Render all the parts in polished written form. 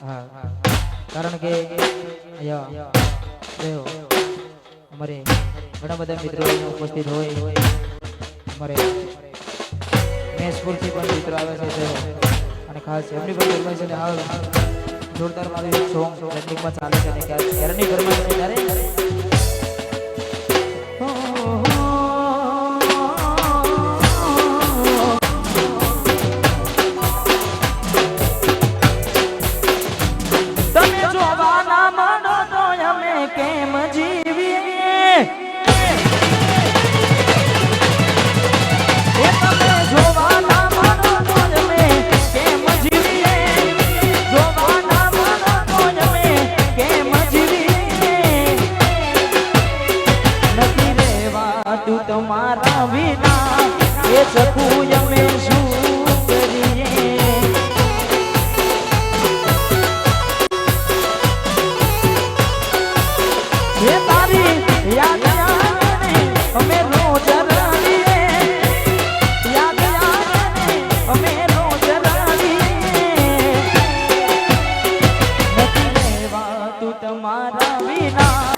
હા કારણ કે અહીંયા અમારે ઘણા બધા મિત્રો ઉપસ્થિત હોય અમારે મેસપુરથી પણ મિત્રો આવે છે અને ખાસ એમની પણ ફરમાઈશ છે હાલ જોરદાર મારી સોંગ ટ્રેન્ડિંગમાં ચાલે છે અને ક્યારની ફરમાઈશ છે ત્યારે કેમ જીવીએ એ તમે જોવાના માનો તો અમે કેમ જીવીએ જોવાના માનો તો અમે કેમ જીવીએ નથી રહેવાતું તમારા વિના એ શકું અમે શું યાદ આવે અમે રોજ રડીએ યાદ આવે અમે રોજ રડીએ નથી રહેવાતું તમારા વિના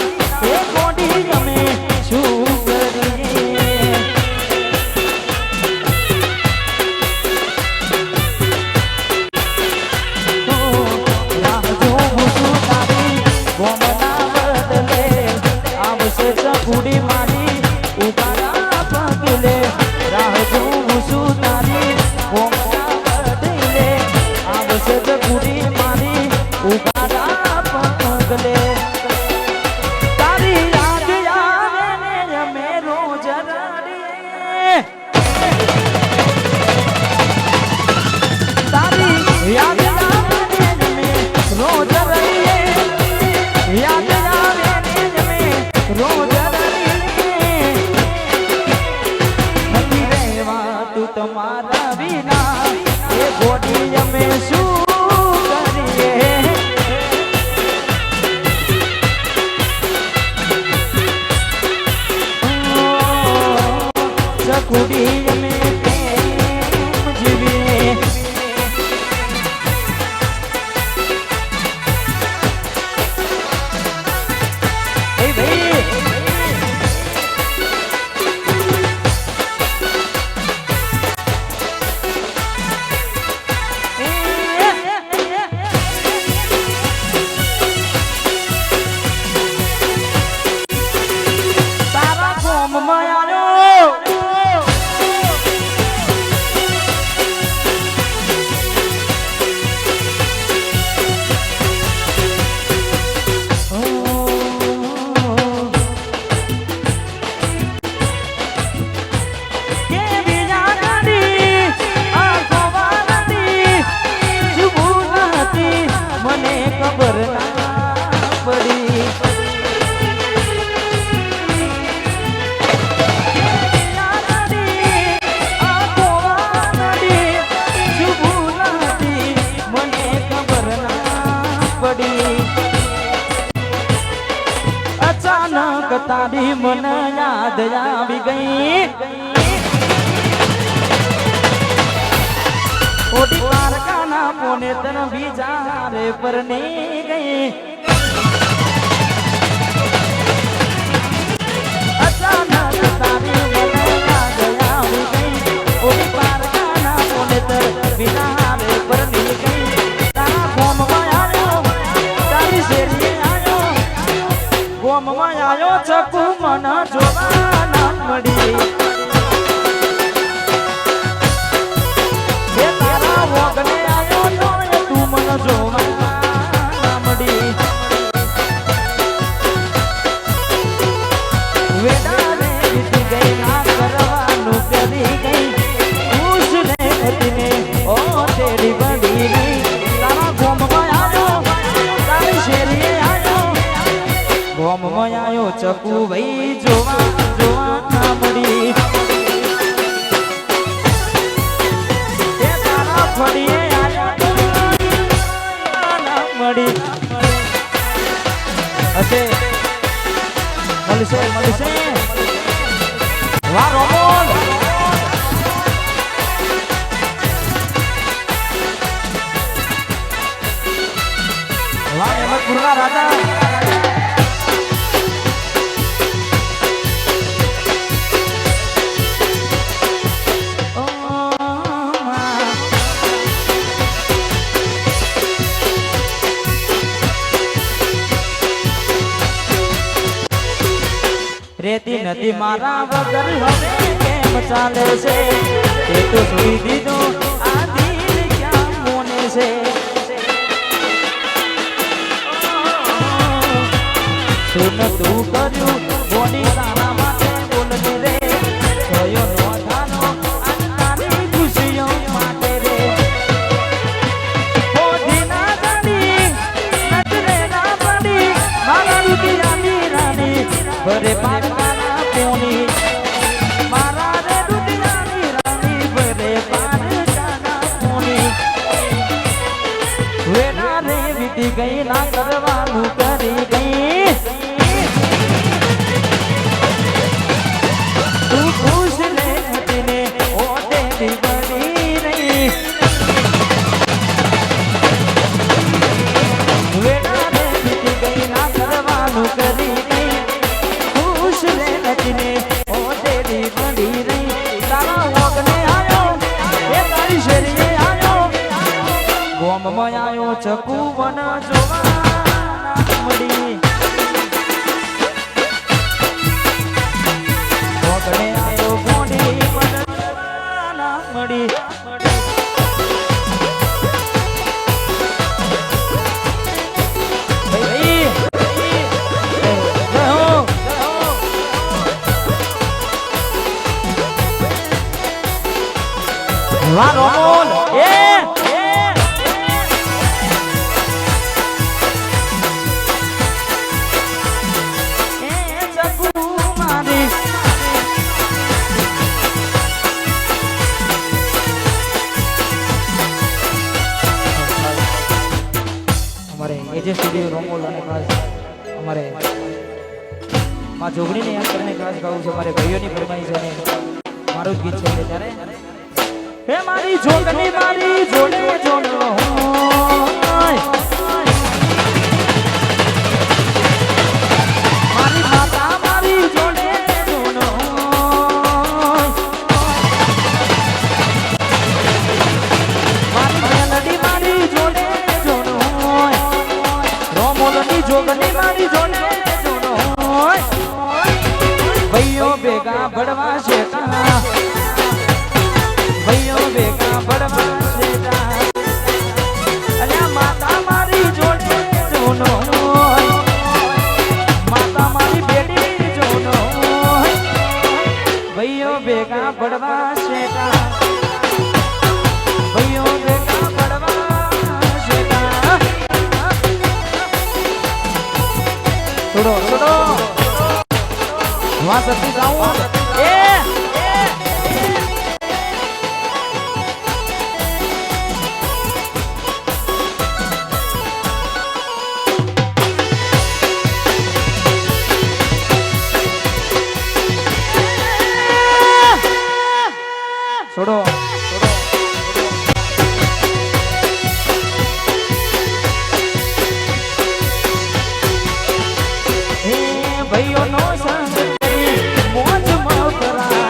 એ કોડી અમે શું કરીએ રાહ જોઉં છું તારી ગોમના બદલે ચકુડી મારી ઉગાડા પગલે રાહ જોઉં છું તારી કોમના બદલે આવશે ચકુડી મારી ઉગાડા પગલે તારી યાદ આવે ને અમે રોજ રડીએ તારી યાદ આવે ને અમે રોજ રડીએ યાદ આવે ને અમે રોજ તમારા વિના એ ગોડી અમે શું કરીએ ચકુડી અમે કેમ જીવીએ એ ભાઈ અચાનક તારી મન યાદ આવી ગઈ ઓડી પારકાના પોને તન બીજા રે પરણી ગઈ અચાનક તારી મન યાદ આવી ગઈ ઓડી પારકાના પોને તન બીજા રે પરણી ગઈ તારા ગોમમાં આવ્યો તારી શેરીએ ગોમમાં આવ્યો ચકુ મન જોવા ના મળી એ તારા વગને આવ્યો તો તું મન જોવા ના મળી વેડાને વીતી ગઈ ના કરવાનું કરી ગઈ ઉસને ખતીને ઓ તેડી બળી ગઈ તારા ગોમમાં આવ્યો તારી શેરીએ ગોમમાં આવ્યો ચકુ ભાઈ જોવા જોવા ના મળી એ તારા ફળીએ આવ્યા ના મળી હશે મળશે વાહ રોમન સુરના રાજા રેતી નદી મારા વગર હવે કેમ ચાલે છે તે તો સુઈ દીધો આ દિલ ક્યાં મોને છે સુન તું કર્યું બોની તારા માટે બોલની રે જોયો નો થાનો આજ તારી ખુશીઓ માટે રે બોધી ના જાણી નજરે ના પડી મારા રૂપિયાની રાની ભરે પારકાના પોની મારા રે રૂપિયાની રાની ભરે પારકાના પોની વેના રે વીતી ગઈ ના કરવાનું કરી ગઈ તું ખુશ ને હતીને ઓટે બની રહી વેના રે વીતી ગઈ ના કરવાનું કરી ગઈ ખુશ ને હતીને ઓટે બની રહી તારા ઓગને આયો એ તારી શેરીએ આયો ગોમમાં આયો ચકુ વન જોવા મળી ઓગણે આયો ગોડી વન જોવા મળી વાહ રોમોલ એ અમારે એજે સ્ટુડિયો રોમોલ અને ખાસ અમારે માં જોગણીને યાદ કરીને ખાસ ગાવું છે અમારે ભાઈઓની ફરમાઈશ અને મારું જ ગીત છે એટલે ત્યારે હે મારી જોગણી મારી જોડે જોડો મારી માતા મારી જોડે જોડો મારી મેલડી મારી જોડે જોડો રોમોલની જોગણી મારી જોડે જોડો ભાઈઓ ભેગા ભડવા છે ભાઈઓ ભેગા ભડવા છેટા અલ્યા માતા મારી જોડે જોનો માતા મારી બેટી જોનો ભાઈઓ ભેગા ભડવા છેટા ભાઈઓ ભેગા ભડવા છેટા છોડો છોડો વાહ સતી જાઉં એ છોડો હે ભાઈઓ નો સંગ કરી મોજ મકરા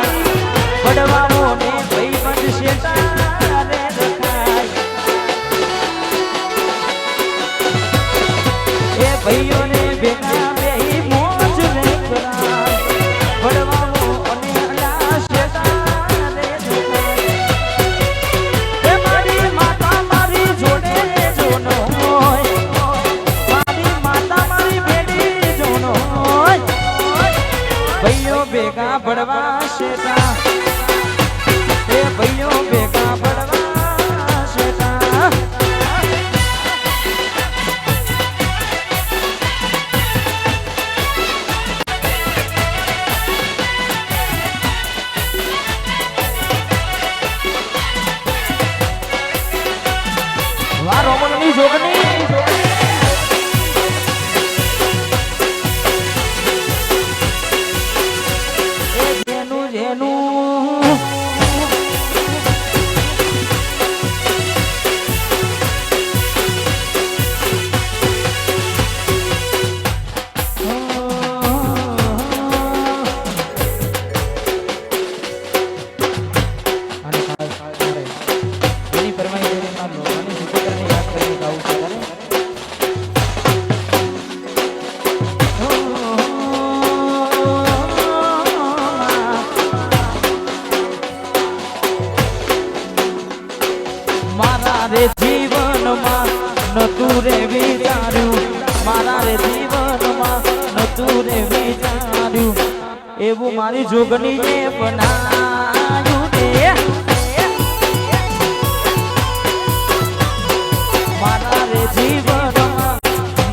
બડવાઓ ને ભાઈ બંધ શેટા રે રખાય એ ભાઈઓ ને ભેગા બેહી મોજ રે કરાય બડવાઓ અને અલા શેટા ભેગા ભડવા શેટા એ ભાઈઓ ભેગા ભડવા શેટા વાહ રોમનની જોગણી નતું રે વિચાર્યું મારા રે જીવનમાં નતું રે વિચાર્યું એવું મારી જોગની જે બનાવ્યું રે મારા રે જીવનમાં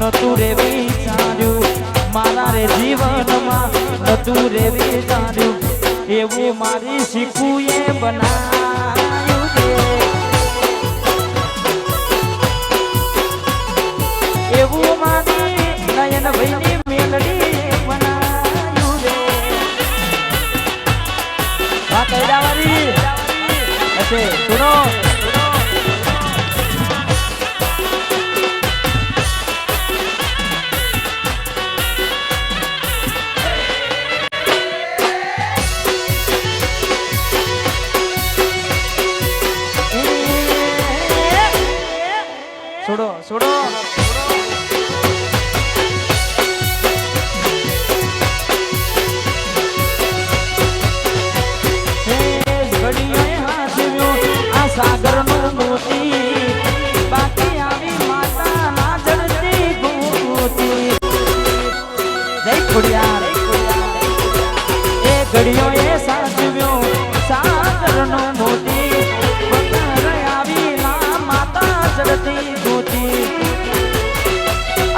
નતું રે વિચાર્યું મારા રે જીવનમાં નતું રે વિચાર્યું એવું મારી શીખવું એ બનાવ્યું રે એવું મારી નયન ભાઈની મેલડી બનાવ્યું રે વાત કઈડાવારી અચ્છે સુનો છોડો છોડો સાગર નું મોતી બાકી આવી માતા ના જડતી ગોતી જય ખોડિયાર એ ઘડિયો એ સાચવ્યો સાગર નું મોતી બકર આવી ના માતા જડતી ગોતી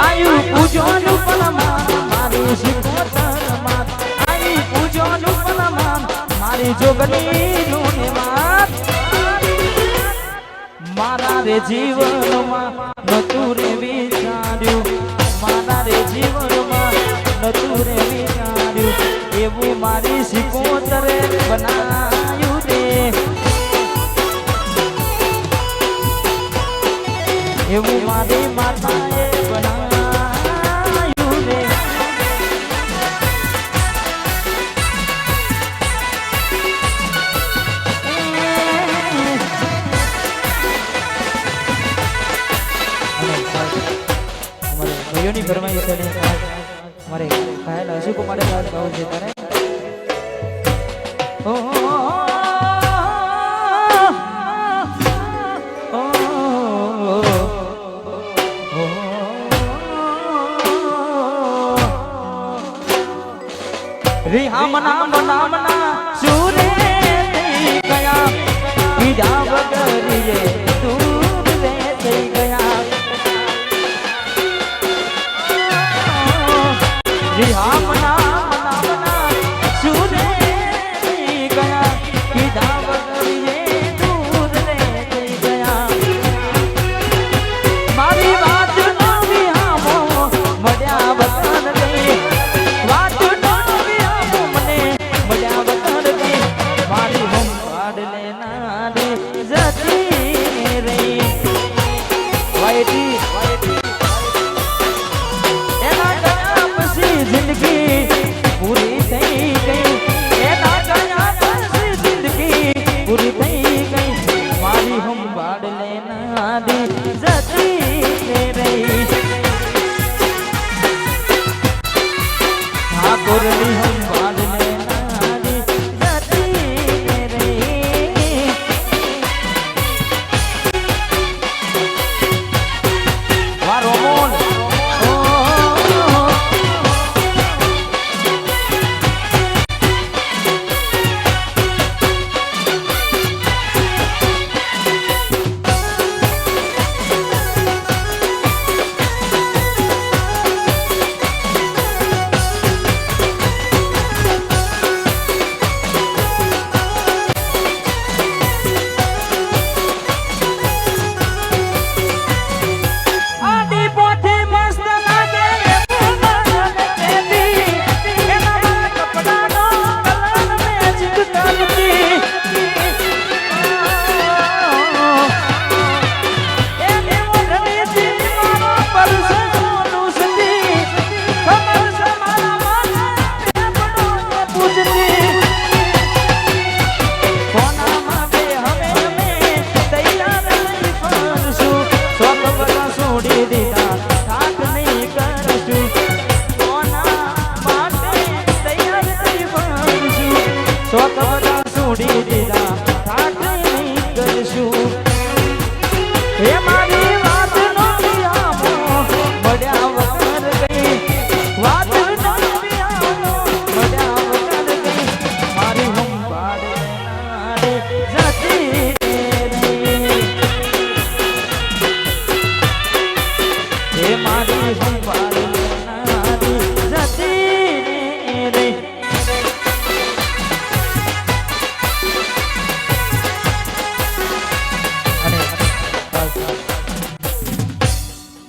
આયુ પૂજો નું પલમાન મારી શિકોતર માત આયુ પૂજો નું પલમાન મારી જોગની નું માત મારા રે જીવનમાં નતું રે વિચાર્યું મારા રે જીવનમાં નતું રે વિચાર્યું એવું મારી શિકોતરે બનાવ્યું રે એવું મારી માતાએ બનાવ્યું રે ભાઈઓની ફરમાઈશ છે મારે ઘાયલ હસુ કુમારે ખાસ ગાવું છે તારે રિહામના મનામના સુરે ગયા બીજા વગર દૂર રે થઈ ગયા રિહામના મનામના સુરે ગયા બીજા વગર દૂર રે થઈ ગયા મારી વાત નો વિહામો મળ્યા વગર ગઈ વાત નો વિહામો મને મળ્યા વગર ગઈ મારી હમ પાડ લેના રે જતી રહી વાયટી એના ગયા પછી જિંદગી પૂરી થઈ ગઈ એના ગયા પછી જિંદગી પૂરી થઈ ગઈ મારી હમ પાડ લેના રે જતી રહી ઠાકોરની હમ પાડ લેના રે જતી રહી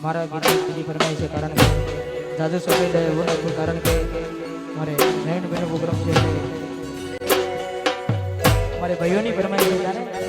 મારા ગીતની બીજી ફરમાઈ છે કારણ કે જાજુ સમય લે એવું નથી કારણ કે મારે નયન બહેનો પ્રોગ્રામ છે મારે ભાઈઓની ફરમાઈ છે ત્યારે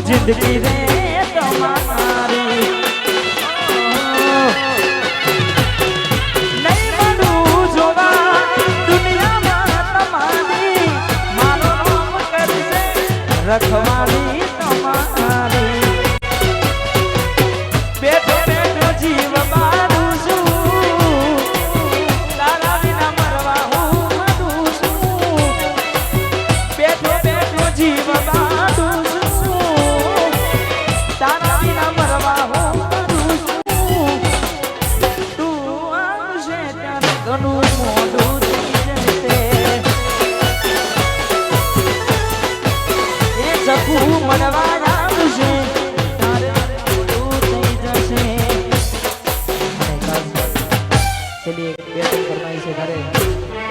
जिंदगी रे तुम्हारी नहीं बनू जोवा दुनिया में तुम्हारी मारो नाम कर से रखवाली तुम्हारी बेटो बेटो जीव बारू सू तारा बिना मरवा हूँ मधु सू बेटो बेटो जीव बारू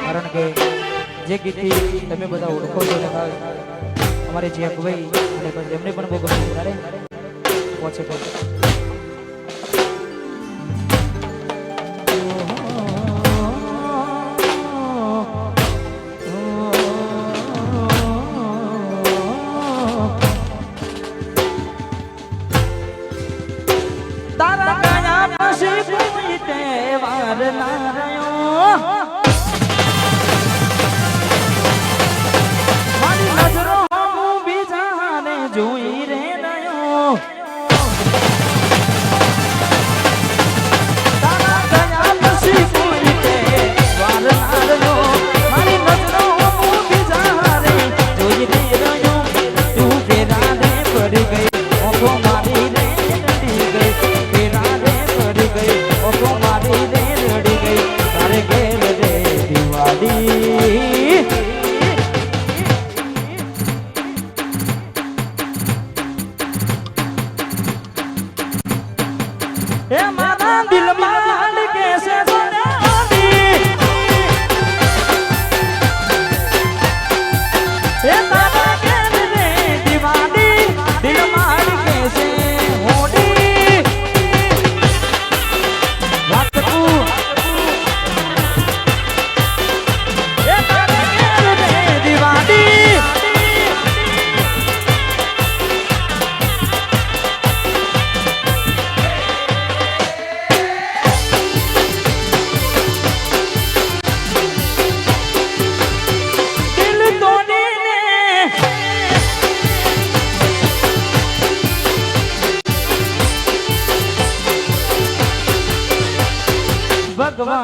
કારણ કે જે ગીતથી તમે બધા ઓળખો છો અમારે જે અગવાઈ અને એમને પણ બહુ ગમ્યું ત્યારે પહોંચે તારા કયા પછી કોઈ તહેવાર ના રહ્યો મારી નજરો હું બીજાને જોઈ રે રહ્યો તારા કયા પછી કોઈ તહેવાર ના રહ્યો મારી નજરો હું બીજાને જોઈ રે રહ્યો તું ફેરા રે પડી ગઈ ઓખો મારી રે રડી ગઈ ફેરા રે પડી ગઈ ઓખો મારી રે રડી ગઈ તારે ઘેર રે દિવાળી એ મારા દિલમાં કેસે સોનાની એ તારા ઘેર રે દિવાળી દિલમાં કેસે હોડી વાત તું એ તારા ઘેર રે દિવાળી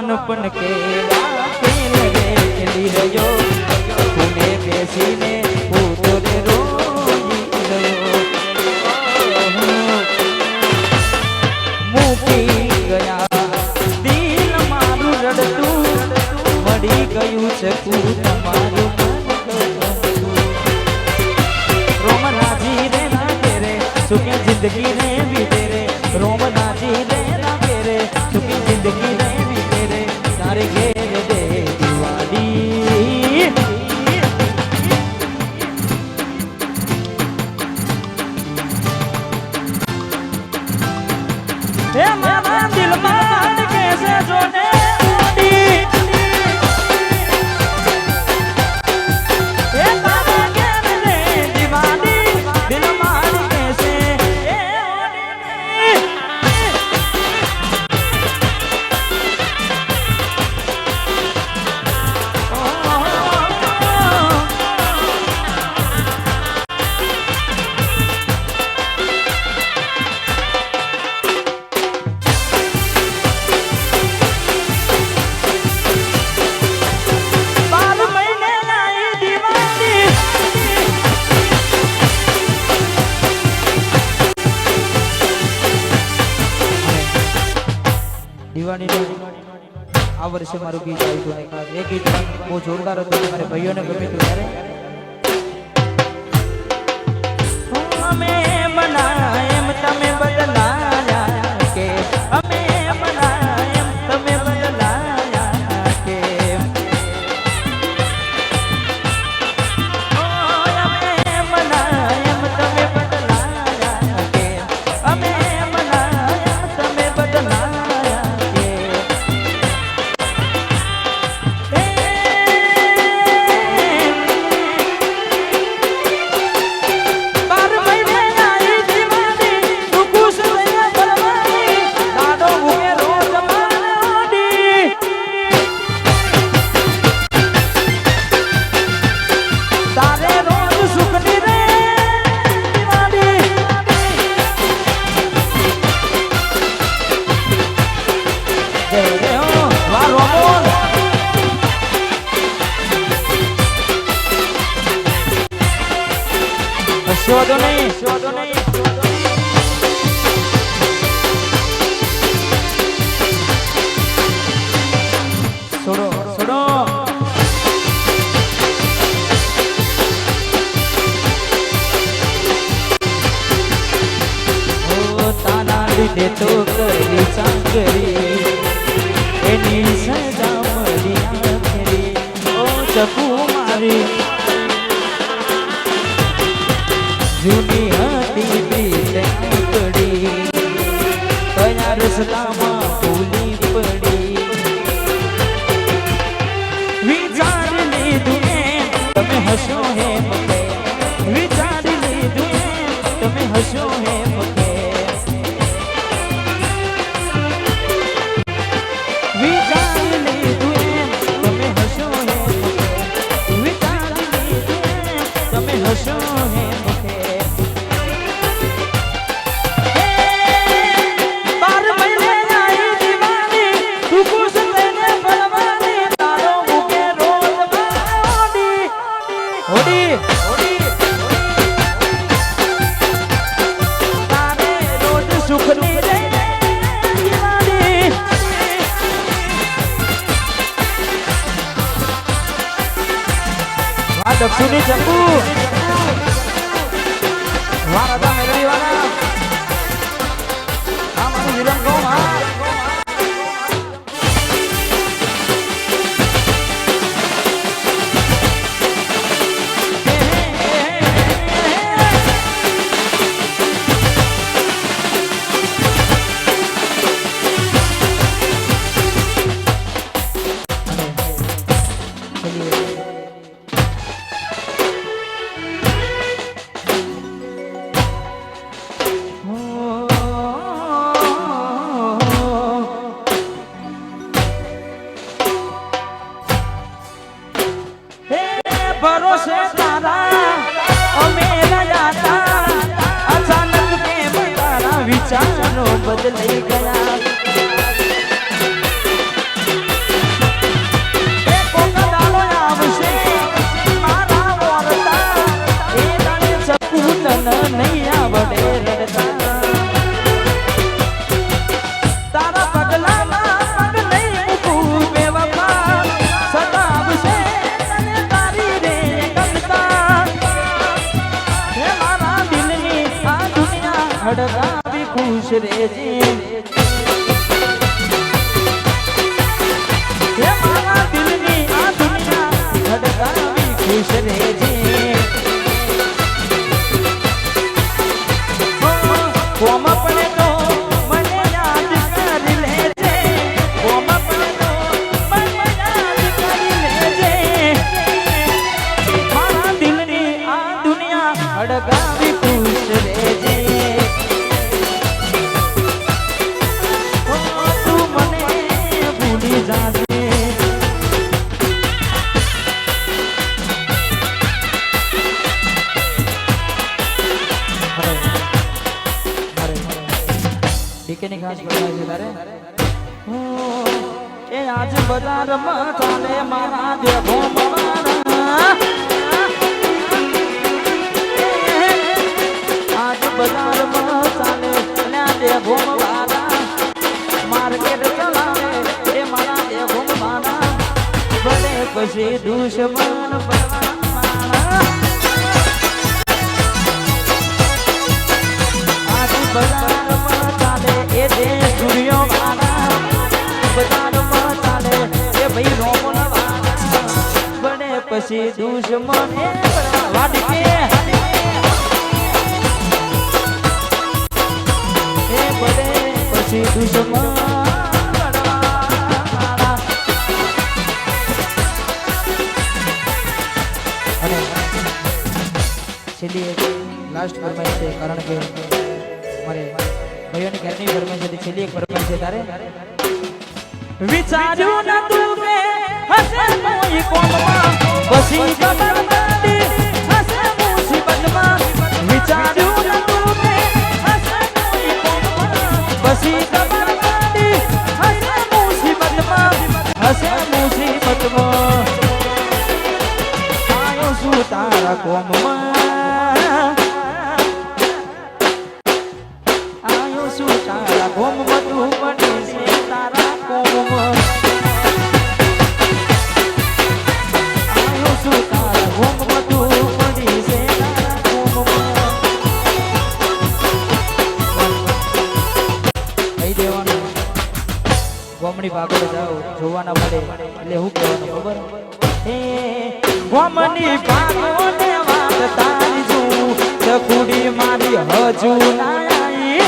નાનપણ કેવા ખેલ રે ખેલી રહ્યો તુને બેસીને ઉતરે રોઈ રહ્યો મૂકી ગયા દિલ મારું રડતું મળી ગયું છે તમારું રોમ રાજી રે લાગે રે સુખી જિંદગી રે વીતે રે રોમ રાજી રે લાગે રે સુખી જિંદગી રે વીતે રે તારે ઘેર દે દિવાળી હે મારા દિલમાં કેસે જોને ઓડી હે તારા ઘેર દે દિવાળી દિલમાં કેસે એ ઓડી આ વર્ષે મારું ગીત આવ્યું હતું ખાસ એ ગીત બહુ જોરદાર હતું મારે ભાઈઓને ગમ્યું હતું ત્યારે અમે બનાયમ તમે બદલાયા કે અમે બનાયમ તમે બદલાયા કે અમે બનાયમ તમે બદલાયા કે અમે બનાયમ તમે બદલાયા કે શોધો નહીં છોડો ઓ તારા લીધે તો કરી ચાકરી એની સજા મળી આખરી ઓ ચકુ મારી જૂની હતી પ્રીત પડી કયા રસ્તામાં ભૂલી પડી વિચારી લીધું તમે હસો હે મકે વિચારી લીધું તમે હસો હે મકે વિચારી લીધું તમે હસો હે મકે વિચારી લીધું તમે હસો હે દક્ષુની ચકુ હડકાવી ખુશ રેજે હે મારા દિલની આ દુનિયા હડકાવી ખુશ રેજે કોમ પડે તો મને યાદ કરી લેજે કોમ પડે તો મને યાદ કરી લેજે મારા દિલની આ દુનિયા હડકાવી ખુશ રેજે તું મને ભૂલી જાજે ડીકેની ખાસ ફરમાઈશ છે તારે એ આજ બજારમાં ચાલે મારા દેવો મારા આજ બજારમાં ચાલે ના દેવો મારા માર્કેટ ચલાવે એ મારા દેવો મારા ભલે પછી દુશ્મન મારા આજ બજારમાં ચાલે એ જે સૂર્યો વાળા બજારમાં ચાલે એ ભાઈ રોમન વાળા બને પછી દુશ્મન એ વાડી એ બને પછી દુશ્મન અને છેલ્લી એક લાસ્ટ ફરમાઈશ છે કારણ કે મારે ભાઈઓની ઘરની ફરમાઈશ હતી છેલ્લી એક ફરમાઈશ છે તારે વિચાર્યું ન તું કે હશે કોઈ કોમમાં પછી ખબર પડી હશે મુસીબતમાં વિચાર્યું ન તું કે હશે કોઈ કોમમાં પછી ખબર પડી હશે મુસીબતમાં આયો શું તારા કોમમાં આયો શું તારા કોમમાં તું બની છે તારા કોમમાં આયો શું તારા કોમમાં તું બની છે તારા કોમમાં કહી દેવાનું ગોમડી ભાગોળ જાઓ જોવાના મળે એટલે હું કહેવાનું ખબર હે ગોમની પાગોને વાત તારી છું ચકુડી મારી હજુ ના આવી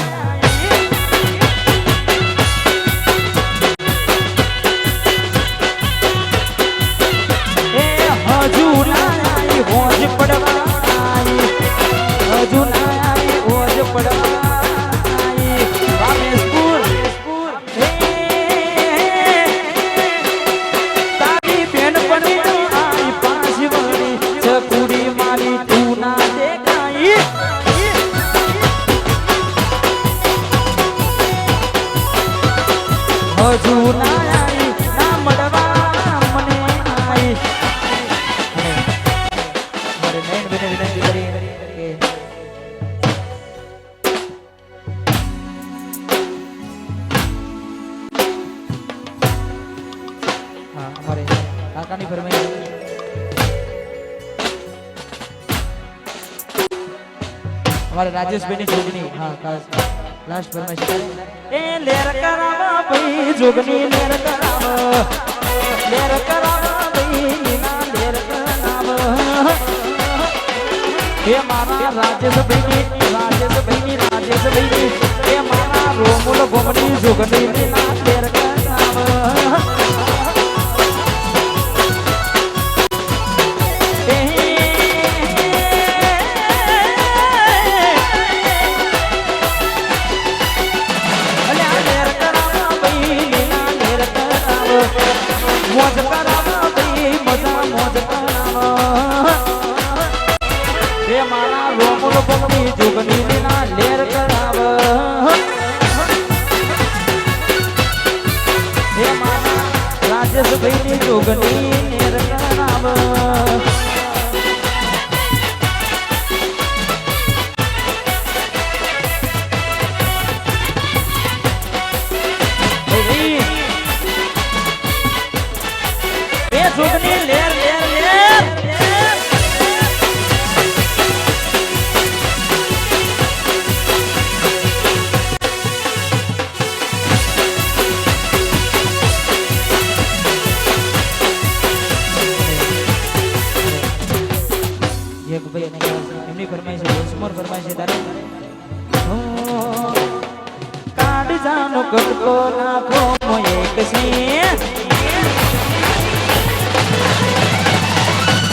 હજુ ના આવી હોજ પડવા આવી હજુ ના આવી હોજ પડવા આવી રામેશપુર તારી બેન પણ આવી પાછી વળી ચકુડી મારી તું ના દેખાઈ હજુ ના આવી ના મળવા મને આવી મારે નયન બેને વિનંતી કરી કે હા અમારે કાકાની ફરમાઈશ અમારે રાજેશભાઈની જોગની હા ખાસ લાસ્ટ ફરમાઈશ તારે એ લેર કરાવા ભાઈ જોગની લેર કરાવા ભાઈ ના લેર કરાવા એ મારા રાજેશભાઈની એ મારા રોમુલ ગોમની જોગની ના લેર કરાવા મોજ કરાવા ભાઈ મજા મોજ કરાવા એ મારા રોમુલ ગોમની જોગની ના લેર કરાવા એ મારા રાજેશભાઈની જોગની લેર કરાવા જોગની લેર લેર લેર સમર ફરમાય છે તારે કાઢ જાનો કટકો નાખો મોય એક છે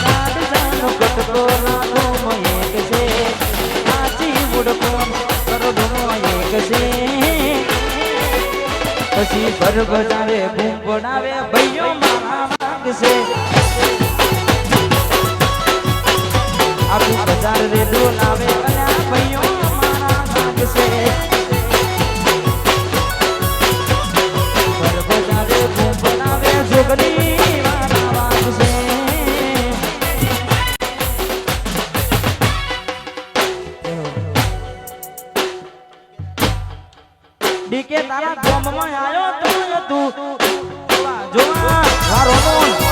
કાઢ જાનો કટકો નાખો મોય એક છે આજી ઉડકો કરો ધનો એક છે પછી ભર બજારે બૂમ પડાવે ભાઈઓ મારા માગશે આખું બજાર રે ડોલાવે અલ્યા ભાઈઓ મારા માગશે ભર બજારે બૂમ પડાવે જોગલી મારા વાગશે ડીકે તારા ગોમમાં આયો તો તું જોવા વારો મોન